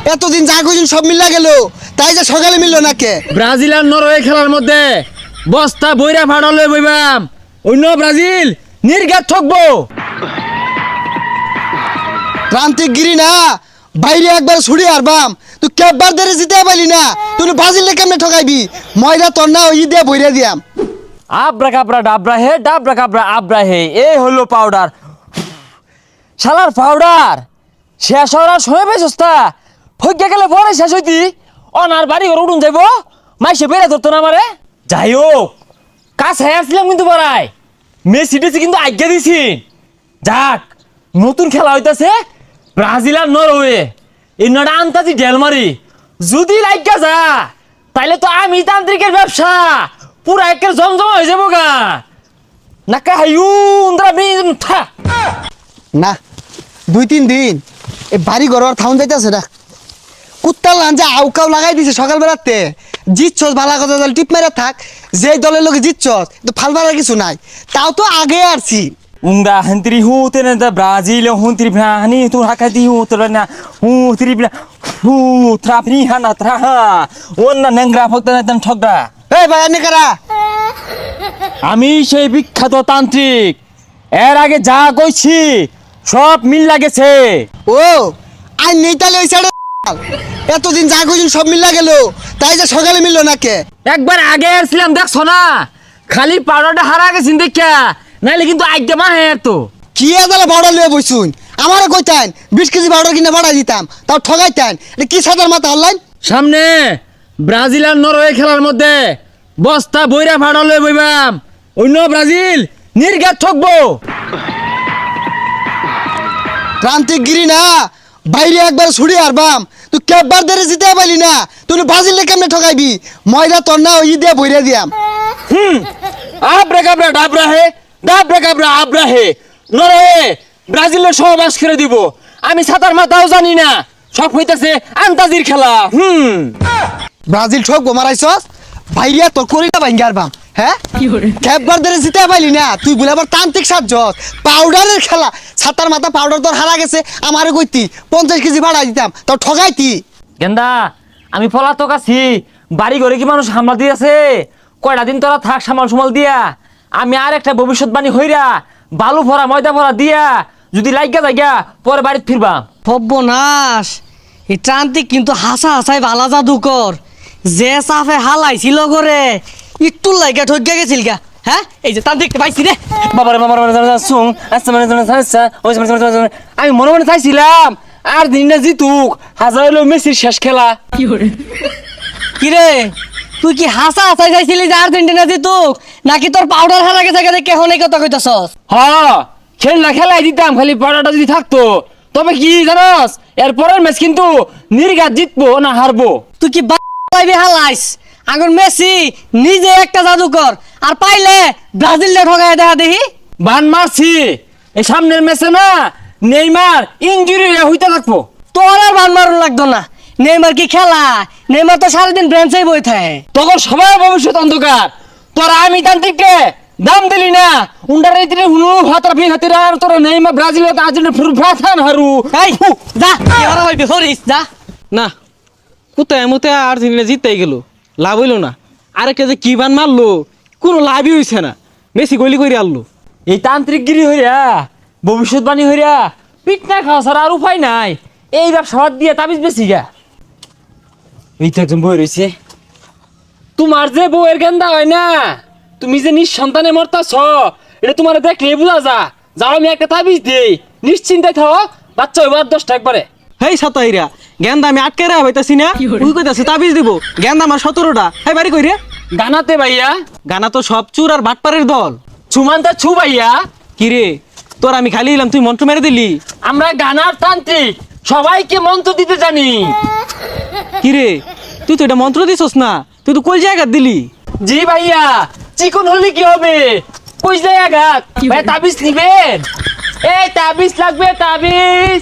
এতদিন যা কইছেন সব মিল্লা গেল, তাই যে সকালে মিললো না কে? ব্রাজিল আর নরওয়ে খেলার মধ্যে বস্তা বইরা ফাড়ালে বইবাম, অন্য ব্রাজিল নির্ঘাত ঠকবো। প্রান্তিক গিরি না, বাইরে একবার ছুড়ি আরবাম, তুই কেববার ধরে জিতে পারলি না, তুই ব্রাজিলে কেমনে ঠকাইবি? ময়দা তোর না ওই দিয়ে বইরা দিয়াম। আব্রা কাবরা ডাবরা হে, ডাবরা কাবরা আব্রা হে, এই হলো পাউডার। শালার পাউডার শেষ হওয়ার সময় পেয়েছিস তা হইয়া গেলে পরে শেষ হইতি অনার বাড়ি ঘর উঠুন যাইব, মাইসে বেড়ে ধরতো না আমারে। যাই হোক কাছে আসছিলাম কিন্তু পড়ায় মেসি টেসি কিন্তু আজ্ঞা দিছি। যাক নতুন খেলা হইতাছে ব্রাজিল আর নরওয়ে, এই নটা আন্তাজি ঢেলমারি যদি লাইগা যা তাইলে তো আমি তান্ত্রিকের ব্যবসা পুরা একের জমজমা হয়ে যাবো গা। নাকা হাইউন্দ্রা থা না 2-3 দিন এই বাড়ি ঘর আর থাউন যাইতেছে না, কুত্তার লাঞ্জা আউকাও লাগাই দিছে সকালবেলাতে। জিতছস ভালো কথা, দল টিপ মেরে থাক, যেই দলের লোকে জিতছস তো ফাল মারার কিছু নাই, তাও তো আগে আসছি। Unda hantri hu tena da Brazil huntri brani tu hakati hu tena hu tri bra hu trapni hana traha onna nengra phokta tan thokda। এই ভাই আনে কারা? আমি সেই বিখ্যাত তান্ত্রিক, এর আগে যা কইছি সব মিল লাগেছে। ও আই নেই তাহলে ওই সাইডে এতদিন যা কইছেন সব মিল্লা গেল, তাই যে সকালে মিললো না কে? একবার আগে আসছিলাম দেখছো না, খালি পাউডারটা হারা গেছিন দেখা, নাইলে কিন্তু আজ্ঞা মা হ্যাঁ তো কি এদালে ভাড়া লিয়ে বইছুন, আমারও কইতেন 20 কেজি ভাড়া কিনে ভাড়া দিতাম, তাও ঠগাইতেন। এটা কি সাদার মাথা হল্লাইন? সামনে ব্রাজিল আর নরওয়ে খেলার মধ্যে বস্তা বইরা ফাড়ালে বইবাম, অন্য ব্রাজিল নির্ঘাত ঠকবো। প্রান্তিক গিরি না, বাইরে একবার ছুড়ি আরবাম, তুই কেববার ধরে জিতে পারলি না, তুই ব্রাজিলে কেমনে ঠকাইবি? ময়দা তোর না ওই দিয়ে বইরা দিয়াম। আব্রা কাবরা ডাবরা হে, ডাবরা কাবরা আব্রা হে, নরওয়ে ব্রাজিলের সহবাস করে দিব। আমি সাঁতার মাথাও জানি না, সব হইতাছে আন্তাজির খেলা। ব্রাজিল ঠকবো মারাইছস, বাইরে তোর করিটা ভাঙ্গি আরবাম। হ্যাঁ কেববার ধরে জিতে পারলি না, তুই বলে আবার তান্ত্রিক সাজস। পাউডারের খেলা, ছাতার মাথা পাউডার তোর হারা গেছে, আমারও কইতি 50 কেজি ভাড়া দিতাম, তাও ঠগাইতি। গেন্দা আমি পলাতক আছি, বাড়ি ঘরে কি মানুষ সামাল দিয়েছে? কয়টা দিন তোরা থাক সামাল সুমাল দিয়া, আমি আর একটা ভবিষ্যৎবাণী হইরা বালু ভরা ময়দা ভরা দিয়া যদি লাইগা যাইগা পরে বাড়িতে ফিরবাম। সর্বনাশ, এই ট্রান্তিক কিন্তু হাসা হাসাই ভালা জাদুকর, যে সাফে হালাইছিল করে একটু লাইগা ঠকিয়া গেছিল গা। হ্যাঁ এই যে তান্ত্রিক পাইছি রে। বাবারে শুন আমি মনে মনে চাইছিলাম আর দিন না জিতুক, হাজার হলো মেসির শেষ খেলা। কি রে তুই কি হাসা হাসাই চাইছিলি যে আর্জেন্টিনা জিতুক, নাকি তোর পাউডার হারা গেছে গেছে কেহন এই কথা কইতাছস? হ্যাঁ খেলনা খেলাই দিতাম, খালি পাড়াটা যদি থাকতো। তবে কি জানাস, এর পরের ম্যাচ কিন্তু নির্ঘাত জিতবো না হারবো। তুই কি বাইবি হালাইস? আগুন মেসি নিজে একটা জাদুকর, আর পাইলে ব্রাজিলে ঠগায় দেখা দেখি। বান মারছি, এই সামনের ম্যাচে না নেইমার ইনজুরি হইতে থাকবো। তোর আর বান মারুন লাগতো না, নেইমার কি খেলা? নেইমার তো সারাদিন ব্রেঞ্চেই বই থাকে। তখন সবাই ভবিষ্যৎ অন্ধকার। তোরা আমি তান্ত্রিককে দাম দিলি না, উন্ডার রেতিরে হুনু হাতার ফি হাতিরা আর তোরা নেইমার ব্রাজিল আর্জেন্টিনা ফুল ফাথান হারু। এই যা এবার হইবি হরিস যা। না কোথায় মতে আর্জেন্টিনা জিততেই গেল, লাভ হইল না। আরেকটা যে কি বান মারলো, কোনো লাভই হইছে না, মেসি গলি করে আনলো। এই তান্ত্রিকগিরি হইরা ভবিষ্যৎবাণী হইরা পিট না খাওয়া ছাড়া আর উপায় নাই। এই ব্যবসা দিয়ে তাবিজ বেশি গা। এই তো একজন বই রয়েছে, তোমার যে বউয়ের গেন্দা হয় না, তুমি যে নিঃসন্তানে মরতাছ, এটা তোমার দেখলে বোঝা যা। যাও আমি একটা তাবিজ দিই, নিশ্চিন্তায় থাও, বাচ্চা হইব 10টা একবারে। হেই সাতাইরা গেন্দা আমি আটকে রা হইতাছি না, তুই কইতাছি তাবিজ দিব, গেন্দা আমার 17টা। হেই বাড়ি কই রে? গানাতে ভাইয়া, গানা তো সব চুর আর বাটপারের দল। ছুমানতা ছু ভাইয়া। কি রে তোর আমি খালি এলাম, তুই মন্ত্র মেরে দিলি। আমরা গানার তান্ত্রিক, সবাইকে মন্ত্র দিতে জানি। কি রে তুই তো এটা মন্ত্র দিছস না, তুই তো কই জায়গা দিলি? জি ভাইয়া, চিকন হলে কি হবে? কইলে আঘাত ভাই, তাবিজ নিবেন? এই তাবিজ লাগবে, তাবিজ।